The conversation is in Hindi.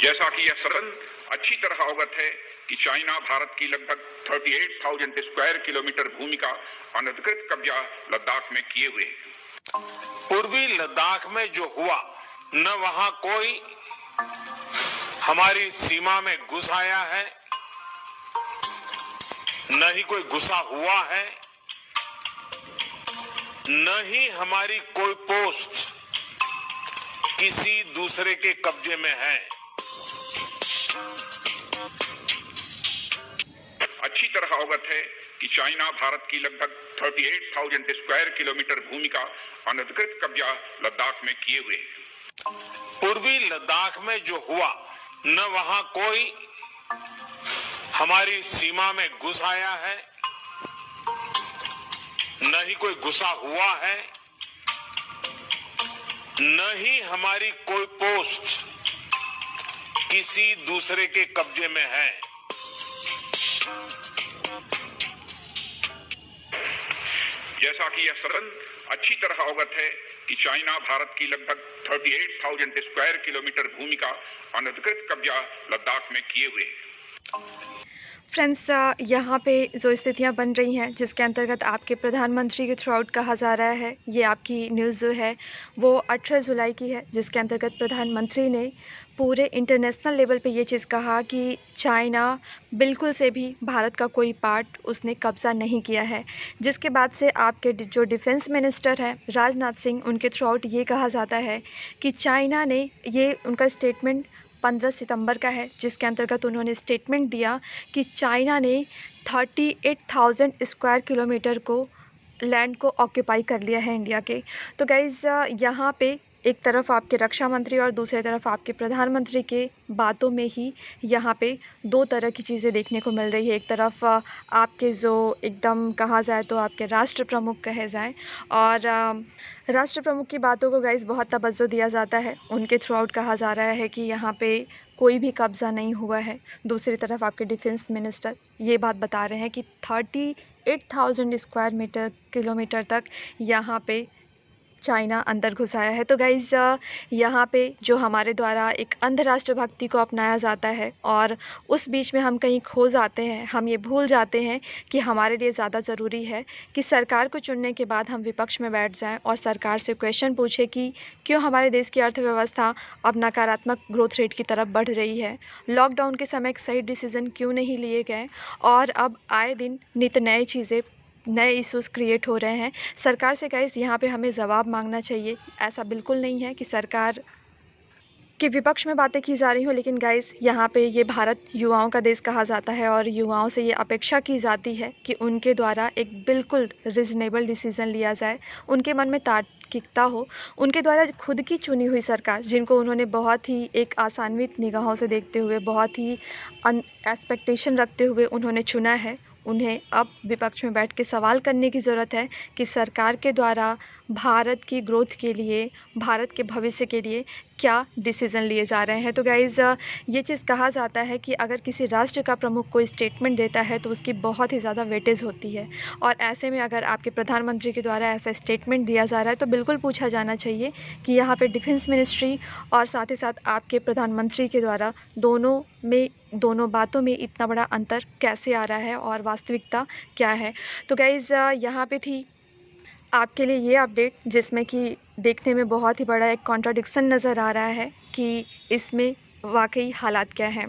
जैसा कि यह सदन अच्छी तरह अवगत है कि चाइना भारत की लगभग 38,000 स्क्वायर किलोमीटर भूमि का अनधिकृत कब्जा लद्दाख में किए हुए है। पूर्वी लद्दाख में जो हुआ, न वहां कोई हमारी सीमा में घुस आया है, न ही कोई घुसा हुआ है, न ही हमारी कोई पोस्ट किसी दूसरे के कब्जे में है। अच्छी तरह अवगत है कि चाइना भारत की लगभग 38,000 स्क्वायर किलोमीटर भूमि का अनधिकृत कब्जा लद्दाख में किए हुए है। पूर्वी लद्दाख में जो हुआ, न वहां कोई हमारी सीमा में घुस आया है, न ही कोई घुसा हुआ है, न ही हमारी कोई पोस्ट किसी दूसरे के कब्जे में है। जैसा कि यह सदन अच्छी तरह अवगत है कि चाइना भारत की लगभग 38,000 स्क्वायर किलोमीटर भूमि का अनधिकृत कब्जा लद्दाख में किए हुए है। फ्रेंड्स, यहाँ पे जो स्थितियाँ बन रही हैं जिसके अंतर्गत आपके प्रधानमंत्री के थ्रू आउट कहा जा रहा है, ये आपकी न्यूज़ जो है वो 18 जुलाई की है, जिसके अंतर्गत प्रधानमंत्री ने पूरे इंटरनेशनल लेवल पे ये चीज़ कहा कि चाइना बिल्कुल से भी भारत का कोई पार्ट उसने कब्ज़ा नहीं किया है। जिसके बाद से आपके जो डिफेंस मिनिस्टर हैं राजनाथ सिंह, उनके थ्रू आउट ये कहा जाता है कि चाइना ने, ये उनका स्टेटमेंट 15 सितंबर का है, जिसके अंतर्गत उन्होंने स्टेटमेंट दिया कि चाइना ने 38,000 स्क्वायर किलोमीटर को लैंड को ऑक्यूपाई कर लिया है इंडिया के। तो गाइज़, यहाँ पे एक तरफ आपके रक्षा मंत्री और दूसरी तरफ आपके प्रधानमंत्री के बातों में ही यहाँ पे दो तरह की चीज़ें देखने को मिल रही है। एक तरफ आपके जो एकदम कहा जाए तो आपके राष्ट्र प्रमुख कहे जाएं, और राष्ट्र प्रमुख की बातों को गाइस बहुत तवज्जो दिया जाता है। उनके थ्रू आउट कहा जा रहा है कि यहाँ पे कोई भी कब्ज़ा नहीं हुआ है। दूसरी तरफ आपके डिफेंस मिनिस्टर ये बात बता रहे हैं कि 38,000 स्क्वायर किलोमीटर तक यहाँ पे चाइना अंदर घुस आया है। तो गाइज़, यहाँ पे जो हमारे द्वारा एक अंधराष्ट्र भक्ति को अपनाया जाता है और उस बीच में हम कहीं खो जाते हैं, हम ये भूल जाते हैं कि हमारे लिए ज़्यादा ज़रूरी है कि सरकार को चुनने के बाद हम विपक्ष में बैठ जाएं और सरकार से क्वेश्चन पूछे कि क्यों हमारे देश की अर्थव्यवस्था अब नकारात्मक ग्रोथ रेट की तरफ बढ़ रही है, लॉकडाउन के समय एक सही डिसीज़न क्यों नहीं लिए गए, और अब आए दिन नित नए चीज़ें, नए इश्यूज़ क्रिएट हो रहे हैं। सरकार से गाइस यहाँ पे हमें जवाब मांगना चाहिए। ऐसा बिल्कुल नहीं है कि सरकार के विपक्ष में बातें की जा रही हो, लेकिन गाइस यहाँ पे ये भारत युवाओं का देश कहा जाता है और युवाओं से ये अपेक्षा की जाती है कि उनके द्वारा एक बिल्कुल रीज़नेबल डिसीज़न लिया जाए, उनके मन में तार्किकता हो, उनके द्वारा खुद की चुनी हुई सरकार, जिनको उन्होंने बहुत ही एक आसान्वित निगाहों से देखते हुए, बहुत ही एक्सपेक्टेशन रखते हुए उन्होंने चुना है, उन्हें अब विपक्ष में बैठ के सवाल करने की ज़रूरत है कि सरकार के द्वारा भारत की ग्रोथ के लिए, भारत के भविष्य के लिए क्या डिसीज़न लिए जा रहे हैं। तो गाइज़, ये चीज़ कहा जाता है कि अगर किसी राष्ट्र का प्रमुख कोई स्टेटमेंट देता है तो उसकी बहुत ही ज़्यादा वेटेज होती है, और ऐसे में अगर आपके प्रधानमंत्री के द्वारा ऐसा स्टेटमेंट दिया जा रहा है तो बिल्कुल पूछा जाना चाहिए कि यहाँ पे डिफेंस मिनिस्ट्री और साथ ही साथ आपके प्रधानमंत्री के द्वारा दोनों बातों में इतना बड़ा अंतर कैसे आ रहा है और वास्तविकता क्या है। तो गाइज़, यहाँ पे थी आपके लिए ये अपडेट, जिसमें कि देखने में बहुत ही बड़ा एक कॉन्ट्राडिक्शन नज़र आ रहा है कि इसमें वाकई हालात क्या हैं।